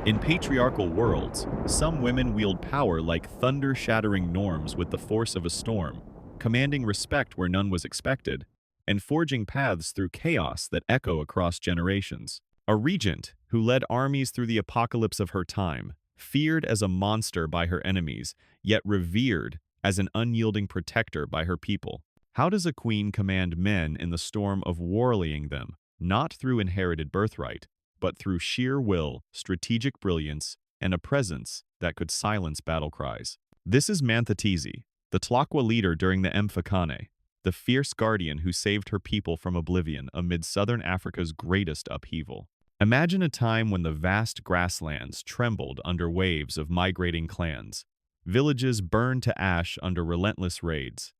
In patriarchal worlds, some women wield power like thunder-shattering norms with the force of a storm, commanding respect where none was expected, and forging paths through chaos that echo across generations. A regent who led armies through the apocalypse of her time, feared as a monster by her enemies, yet revered as an unyielding protector by her people. How does a queen command men in the storm of warlying them, not through inherited birthright, but through sheer will, strategic brilliance, and a presence that could silence battle cries? This is Manthatisi, the Batlokwa leader during the Mfecane, the fierce guardian who saved her people from oblivion amid southern Africa's greatest upheaval. Imagine a time when the vast grasslands trembled under waves of migrating clans, villages burned to ash under relentless raids,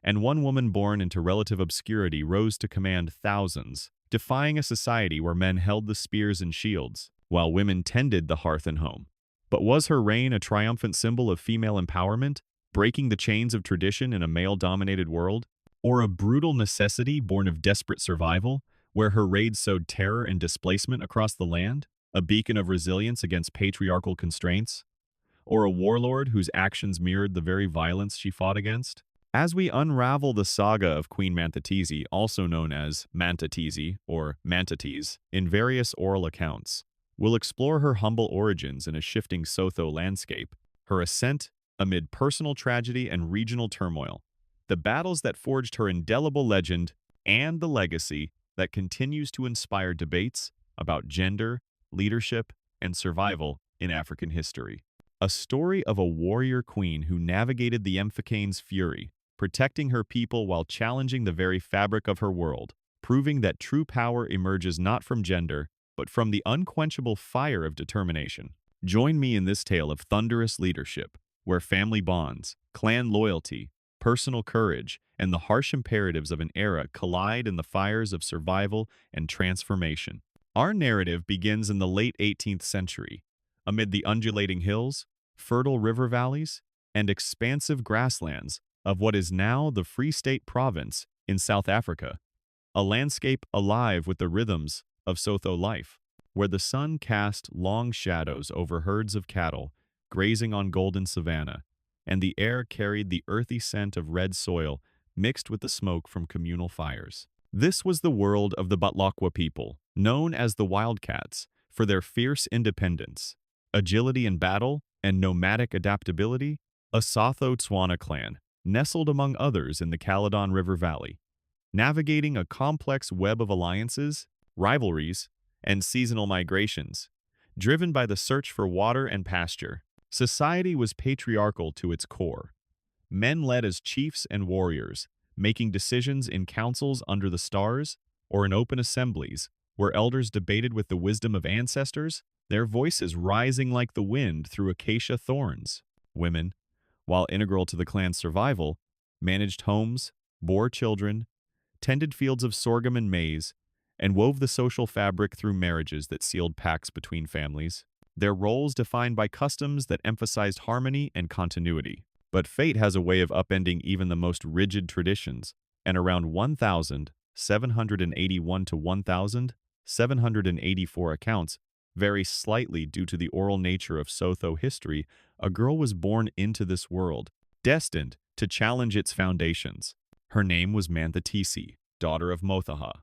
and one woman born into relative obscurity rose to command thousands, defying a society where men held the spears and shields, while women tended the hearth and home. But was her reign a triumphant symbol of female empowerment, breaking the chains of tradition in a male-dominated world? Or a brutal necessity born of desperate survival, where her raids sowed terror and displacement across the land, a beacon of resilience against patriarchal constraints? Or a warlord whose actions mirrored the very violence she fought against? As we unravel the saga of Queen Manthatisi, also known as Manthatisi or Manthates, in various oral accounts, we'll explore her humble origins in a shifting Sotho landscape, her ascent amid personal tragedy and regional turmoil, the battles that forged her indelible legend, and the legacy that continues to inspire debates about gender, leadership, and survival in African history. A story of a warrior queen who navigated the Mfacane's fury, protecting her people while challenging the very fabric of her world, proving that true power emerges not from gender, but from the unquenchable fire of determination. Join me in this tale of thunderous leadership, where family bonds, clan loyalty, personal courage, and the harsh imperatives of an era collide in the fires of survival and transformation. Our narrative begins in the late 18th century, amid the undulating hills, fertile river valleys, and expansive grasslands of what is now the Free State Province in South Africa, a landscape alive with the rhythms of Sotho life, where the sun cast long shadows over herds of cattle grazing on golden savanna, and the air carried the earthy scent of red soil mixed with the smoke from communal fires. This was the world of the Batlokwa people, known as the Wildcats, for their fierce independence, agility in battle, and nomadic adaptability. A Sotho Tswana clan, nestled among others in the Caledon River Valley, navigating a complex web of alliances, rivalries, and seasonal migrations. Driven by the search for water and pasture, society was patriarchal to its core. Men led as chiefs and warriors, making decisions in councils under the stars or in open assemblies where elders debated with the wisdom of ancestors, their voices rising like the wind through acacia thorns. Women, while integral to the clan's survival, managed homes, bore children, tended fields of sorghum and maize, and wove the social fabric through marriages that sealed pacts between families, their roles defined by customs that emphasized harmony and continuity. But fate has a way of upending even the most rigid traditions, and around 1,781 to 1,784 accounts vary slightly due to the oral nature of Sotho history. A girl was born into this world, destined to challenge its foundations. Her name was Manthatisi, daughter of Mothaha,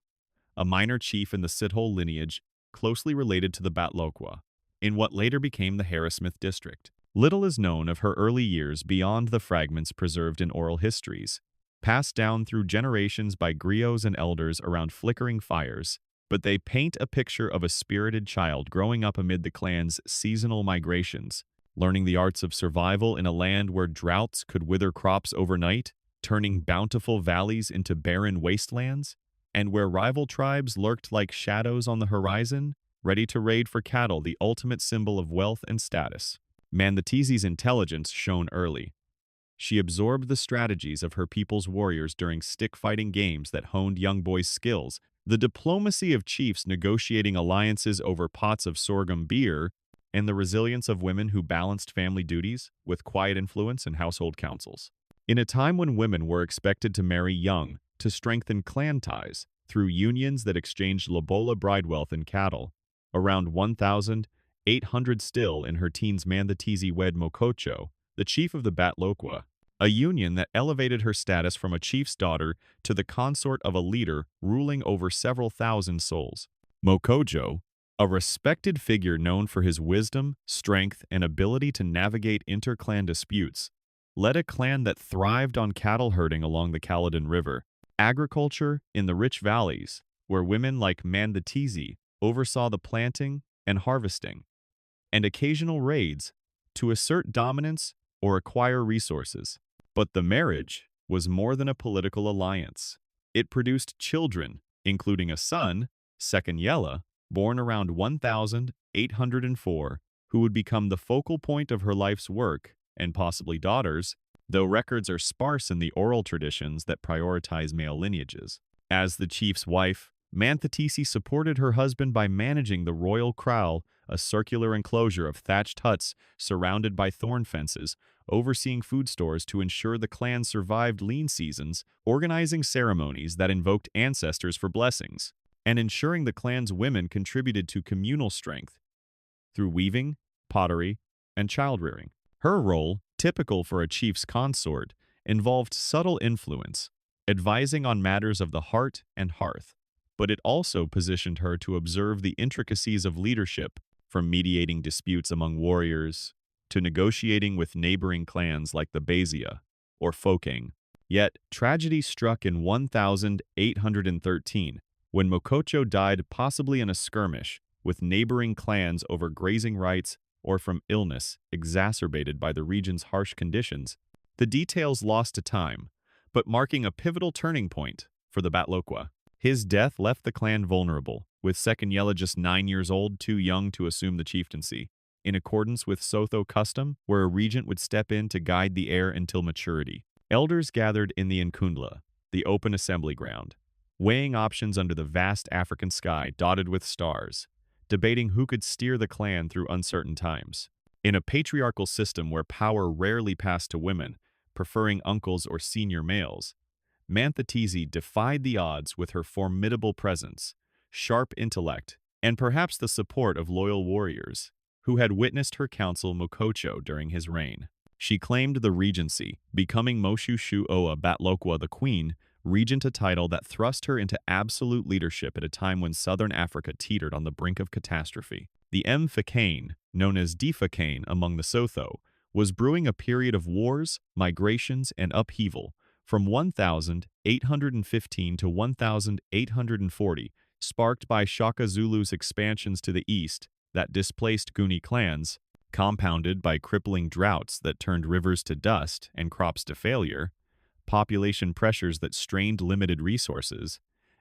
a minor chief in the Sithole lineage closely related to the Batlokwa, in what later became the Harrismith district. Little is known of her early years beyond the fragments preserved in oral histories, passed down through generations by griots and elders around flickering fires, but they paint a picture of a spirited child growing up amid the clan's seasonal migrations, learning the arts of survival in a land where droughts could wither crops overnight, turning bountiful valleys into barren wastelands, and where rival tribes lurked like shadows on the horizon, ready to raid for cattle, the ultimate symbol of wealth and status. Manthatisi's intelligence shone early. She absorbed the strategies of her people's warriors during stick-fighting games that honed young boys' skills, the diplomacy of chiefs negotiating alliances over pots of sorghum beer, and the resilience of women who balanced family duties with quiet influence in household councils. In a time when women were expected to marry young, to strengthen clan ties through unions that exchanged lobola bride wealth and cattle, around 800 still in her teens Manthatisi wed Mokocho, the chief of the Batlokwa, a union that elevated her status from a chief's daughter to the consort of a leader ruling over several thousand souls. Mokojo, a respected figure known for his wisdom, strength, and ability to navigate inter-clan disputes, led a clan that thrived on cattle herding along the Caledon River, agriculture in the rich valleys, where women like Manthatisi oversaw the planting and harvesting, and occasional raids to assert dominance or acquire resources. But the marriage was more than a political alliance. It produced children, including a son, Mfecane, born around 1804, who would become the focal point of her life's work, and possibly daughters, though records are sparse in the oral traditions that prioritize male lineages. As the chief's wife, Manthatisi supported her husband by managing the royal kraal, a circular enclosure of thatched huts surrounded by thorn fences, overseeing food stores to ensure the clan survived lean seasons, organizing ceremonies that invoked ancestors for blessings, and ensuring the clan's women contributed to communal strength through weaving, pottery, and child-rearing. Her role, typical for a chief's consort, involved subtle influence, advising on matters of the heart and hearth, but it also positioned her to observe the intricacies of leadership, from mediating disputes among warriors to negotiating with neighboring clans like the Bezia or Mfecane. Yet, tragedy struck in 1813 when Mokocho died, possibly in a skirmish with neighboring clans over grazing rights or from illness exacerbated by the region's harsh conditions. The details lost to time, but marking a pivotal turning point for the Batlokwa. His death left the clan vulnerable, with Mfecane just 9 years old, too young to assume the chieftaincy, in accordance with Sotho custom, where a regent would step in to guide the heir until maturity. Elders gathered in the Nkundla, the open assembly ground, weighing options under the vast African sky dotted with stars, debating who could steer the clan through uncertain times. In a patriarchal system where power rarely passed to women, preferring uncles or senior males, Manthatisi defied the odds with her formidable presence, sharp intellect, and perhaps the support of loyal warriors who had witnessed her counsel Mokocho during his reign. She claimed the regency, becoming Moshu Shu Oa Batlokwa the Queen, regent, a title that thrust her into absolute leadership at a time when southern Africa teetered on the brink of catastrophe. The Mfecane, known as Difaqane among the Sotho, was brewing a period of wars, migrations, and upheaval, from 1815 to 1840, sparked by Shaka Zulu's expansions to the east that displaced Guni clans, compounded by crippling droughts that turned rivers to dust and crops to failure, population pressures that strained limited resources,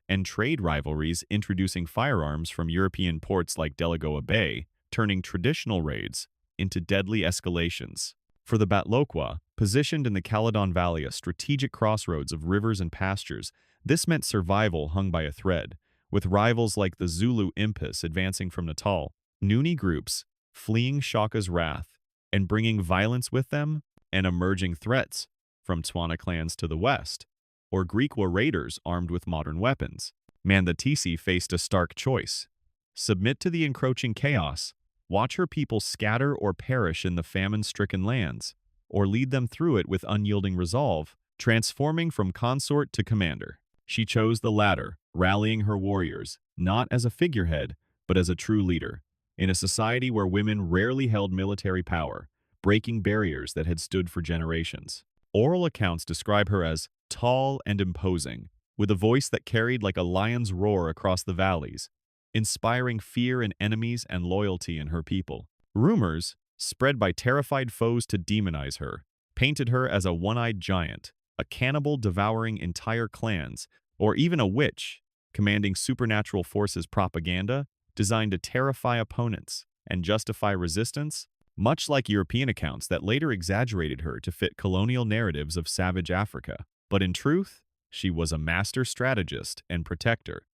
and trade rivalries introducing firearms from European ports like Delagoa Bay, turning traditional raids into deadly escalations. For the Batlokwa, positioned in the Caledon Valley, a strategic crossroads of rivers and pastures, this meant survival hung by a thread, with rivals like the Zulu Impis advancing from Natal, Nguni groups fleeing Shaka's wrath and bringing violence with them, and emerging threats from Tswana clans to the west, or Griqua raiders armed with modern weapons. Manthatisi faced a stark choice: submit to the encroaching chaos, watch her people scatter or perish in the famine-stricken lands, or lead them through it with unyielding resolve, transforming from consort to commander. She chose the latter, rallying her warriors, not as a figurehead, but as a true leader, in a society where women rarely held military power, breaking barriers that had stood for generations. Oral accounts describe her as tall and imposing, with a voice that carried like a lion's roar across the valleys, inspiring fear in enemies and loyalty in her people. Rumors, spread by terrified foes to demonize her, painted her as a one-eyed giant, a cannibal devouring entire clans, or even a witch, commanding supernatural forces. Propaganda designed to terrify opponents and justify resistance, much like European accounts that later exaggerated her to fit colonial narratives of savage Africa. But in truth, she was a master strategist and protector.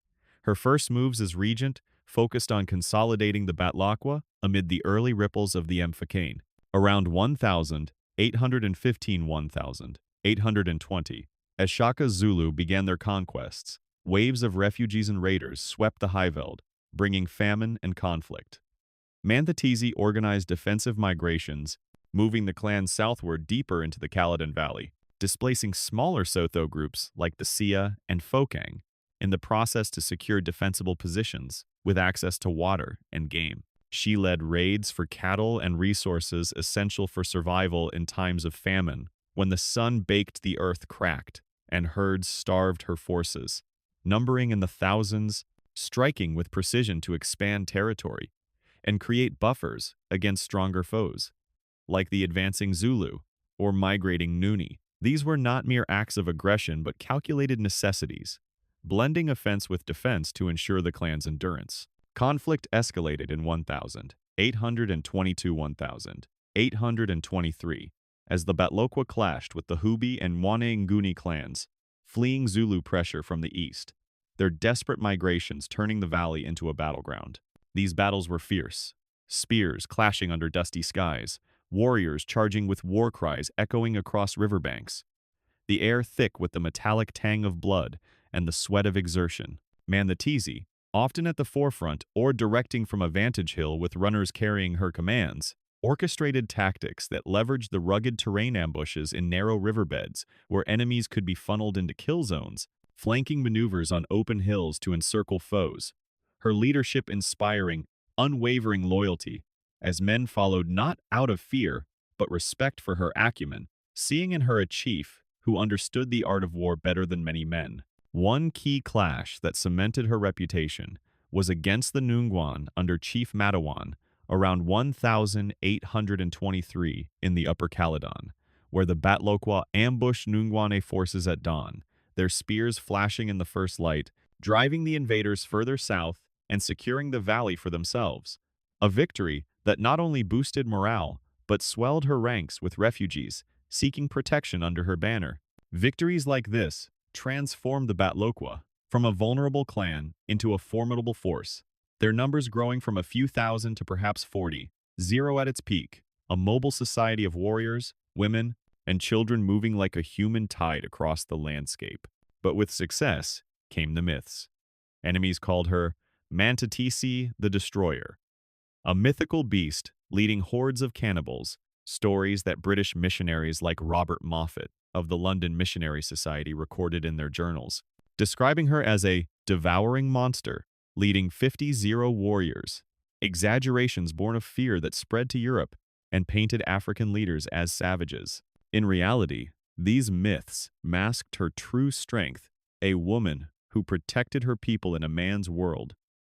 Her first moves as regent focused on consolidating the Batlokwa amid the early ripples of the Mfecane. Around 1820, as Shaka Zulu began their conquests, waves of refugees and raiders swept the Highveld, bringing famine and conflict. Manthatisi organized defensive migrations, moving the clan southward deeper into the Caledon Valley, displacing smaller Sotho groups like the Sia and Mfecane, in the process to secure defensible positions with access to water and game. She led raids for cattle and resources essential for survival in times of famine, when the sun baked the earth cracked and herds starved her forces, numbering in the thousands, striking with precision to expand territory and create buffers against stronger foes, like the advancing Zulu or migrating Nguni. These were not mere acts of aggression but calculated necessities, blending offense with defense to ensure the clan's endurance. Conflict escalated in 1822-1823 as the Batlokwa clashed with the Hubi and Mwane Nguni clans, fleeing Zulu pressure from the east, their desperate migrations turning the valley into a battleground. These battles were fierce, spears clashing under dusty skies, warriors charging with war cries echoing across riverbanks, the air thick with the metallic tang of blood and the sweat of exertion. Manthatisi, often at the forefront or directing from a vantage hill with runners carrying her commands, orchestrated tactics that leveraged the rugged terrain ambushes in narrow riverbeds where enemies could be funneled into kill zones, flanking maneuvers on open hills to encircle foes. Her leadership inspiring unwavering loyalty, as men followed not out of fear, but respect for her acumen, seeing in her a chief who understood the art of war better than many men. One key clash that cemented her reputation was against the Ngungwan under Chief Matawan around 1823 in the Upper Caledon, where the Batlokwa ambushed Ngungwane forces at dawn, their spears flashing in the first light, driving the invaders further south and securing the valley for themselves. A victory that not only boosted morale, but swelled her ranks with refugees seeking protection under her banner. Victories like this transformed the Batlokwa from a vulnerable clan into a formidable force, their numbers growing from a few thousand to perhaps 40, zero at its peak, a mobile society of warriors, women, and children moving like a human tide across the landscape. But with success came the myths. Enemies called her Manthatisi the Destroyer, a mythical beast leading hordes of cannibals, stories that British missionaries like Robert Moffat of the London Missionary Society recorded in their journals, describing her as a devouring monster leading 50 warriors, exaggerations born of fear that spread to Europe and painted African leaders as savages. In reality, these myths masked her true strength, a woman who protected her people in a man's world,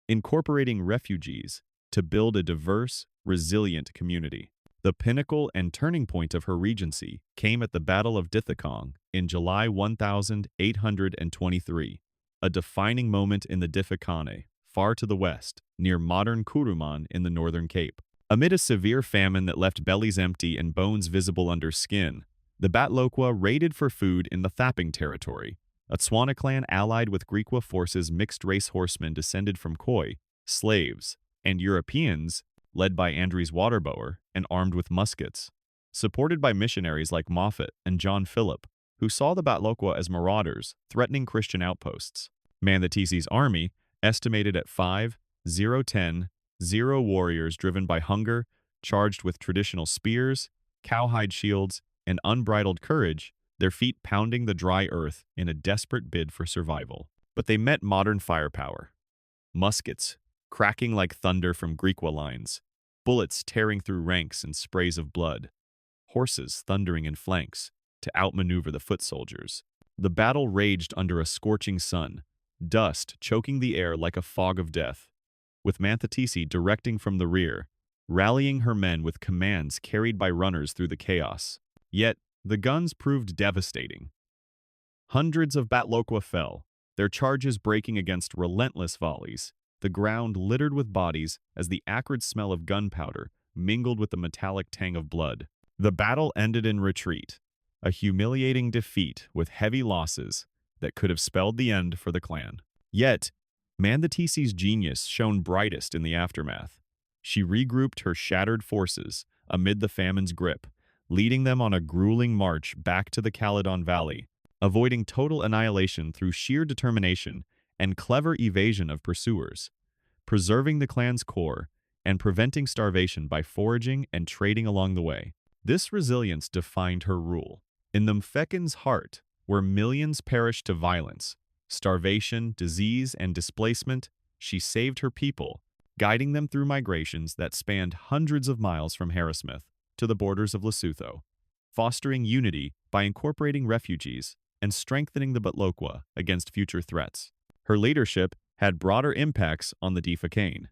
incorporating refugees to build a diverse, resilient community. The pinnacle and turning point of her regency came at the Battle of Dithakong in July 1823, a defining moment in the Difaqane, far to the west, near modern Kuruman in the northern Cape. Amid a severe famine that left bellies empty and bones visible under skin, the Batlokwa raided for food in the Thaping territory, a Tswana clan allied with Griqua forces mixed-race horsemen descended from Khoi, slaves, and Europeans led by Andries Waterboer and armed with muskets, supported by missionaries like Moffat and John Philip, who saw the Batlokwa as marauders threatening Christian outposts. Manthatisi's army, estimated at 5,010 warriors driven by hunger, charged with traditional spears, cowhide shields, and unbridled courage, their feet pounding the dry earth in a desperate bid for survival. But they met modern firepower. Muskets, cracking like thunder from Griqua lines, bullets tearing through ranks and sprays of blood, horses thundering in flanks to outmaneuver the foot soldiers. The battle raged under a scorching sun, dust choking the air like a fog of death, with Manthatisi directing from the rear, rallying her men with commands carried by runners through the chaos. Yet, the guns proved devastating. Hundreds of Batlokwa fell, their charges breaking against relentless volleys, the ground littered with bodies as the acrid smell of gunpowder mingled with the metallic tang of blood. The battle ended in retreat, a humiliating defeat with heavy losses that could have spelled the end for the clan. Yet, Manthatisi's genius shone brightest in the aftermath. She regrouped her shattered forces amid the famine's grip, leading them on a grueling march back to the Caledon Valley, avoiding total annihilation through sheer determination and clever evasion of pursuers, preserving the clan's core, and preventing starvation by foraging and trading along the way. This resilience defined her rule. In the Mfecane's heart, where millions perished to violence, starvation, disease, and displacement, she saved her people, guiding them through migrations that spanned hundreds of miles from Harrismith to the borders of Lesotho, fostering unity by incorporating refugees and strengthening the Batlokwa against future threats. Her leadership had broader impacts on the Difaqane.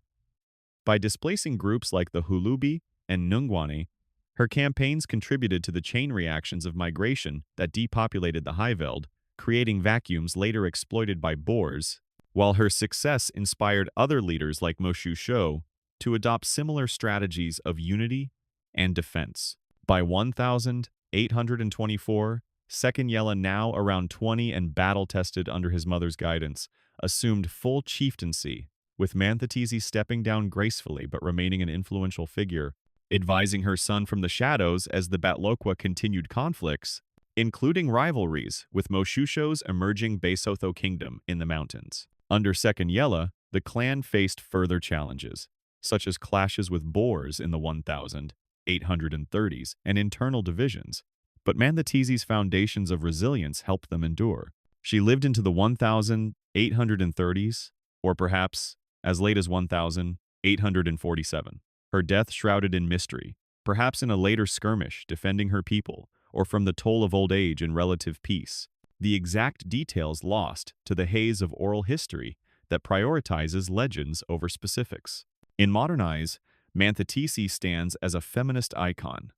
By displacing groups like the Hulubi and Nungwane, her campaigns contributed to the chain reactions of migration that depopulated the Highveld, creating vacuums later exploited by Boers, while her success inspired other leaders like Moshoeshoe Show to adopt similar strategies of unity and defense. By 1824, Sekanyela, now around 20 and battle-tested under his mother's guidance, assumed full chieftaincy, with Manthatisi stepping down gracefully but remaining an influential figure, advising her son from the shadows as the Batlokwa continued conflicts, including rivalries with Moshoeshoe's emerging Basotho kingdom in the mountains. Under Sekanyela, the clan faced further challenges, such as clashes with Boers in the 1830s and internal divisions, but Manthatisi's foundations of resilience helped them endure. She lived into the 1830s, or perhaps as late as 1847. Her death shrouded in mystery, perhaps in a later skirmish defending her people, or from the toll of old age and relative peace. The exact details lost to the haze of oral history that prioritizes legends over specifics. In modern eyes, Manthatisi stands as a feminist icon,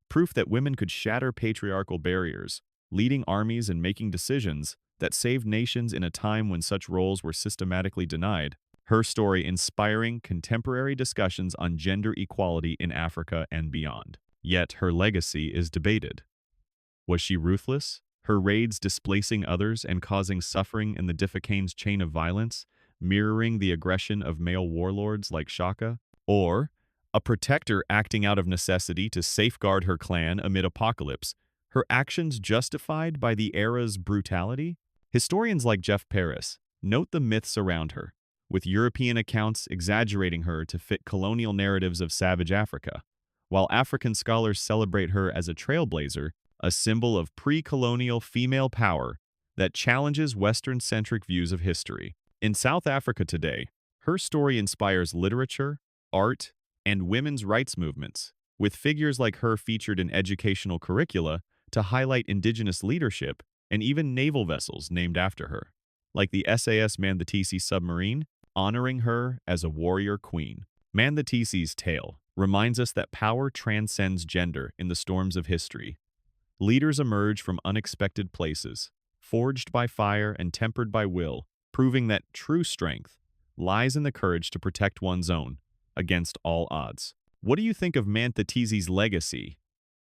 proof that women could shatter patriarchal barriers, leading armies and making decisions that saved nations in a time when such roles were systematically denied. Her story inspiring contemporary discussions on gender equality in Africa and beyond. Yet her legacy is debated. Was she ruthless, her raids displacing others and causing suffering in the Dithakane's chain of violence, mirroring the aggression of male warlords like Shaka? Or a protector acting out of necessity to safeguard her clan amid apocalypse, her actions justified by the era's brutality? Historians like Jeff Paris note the myths around her, with European accounts exaggerating her to fit colonial narratives of savage Africa, while African scholars celebrate her as a trailblazer, a symbol of pre-colonial female power that challenges Western-centric views of history. In South Africa today, her story inspires literature, art, and women's rights movements, with figures like her featured in educational curricula to highlight indigenous leadership and even naval vessels named after her, like the SAS Manthatisi submarine, honoring her as a warrior queen. Manthatisi's tale reminds us that power transcends gender in the storms of history. Leaders emerge from unexpected places, forged by fire and tempered by will, proving that true strength lies in the courage to protect one's own against all odds. What do you think of Manthatisi's legacy?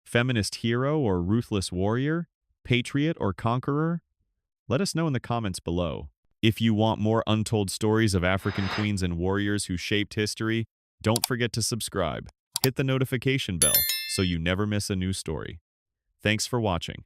Feminist hero or ruthless warrior? Patriot or conqueror? Let us know in the comments below. If you want more untold stories of African queens and warriors who shaped history, don't forget to subscribe. Hit the notification bell so you never miss a new story. Thanks for watching.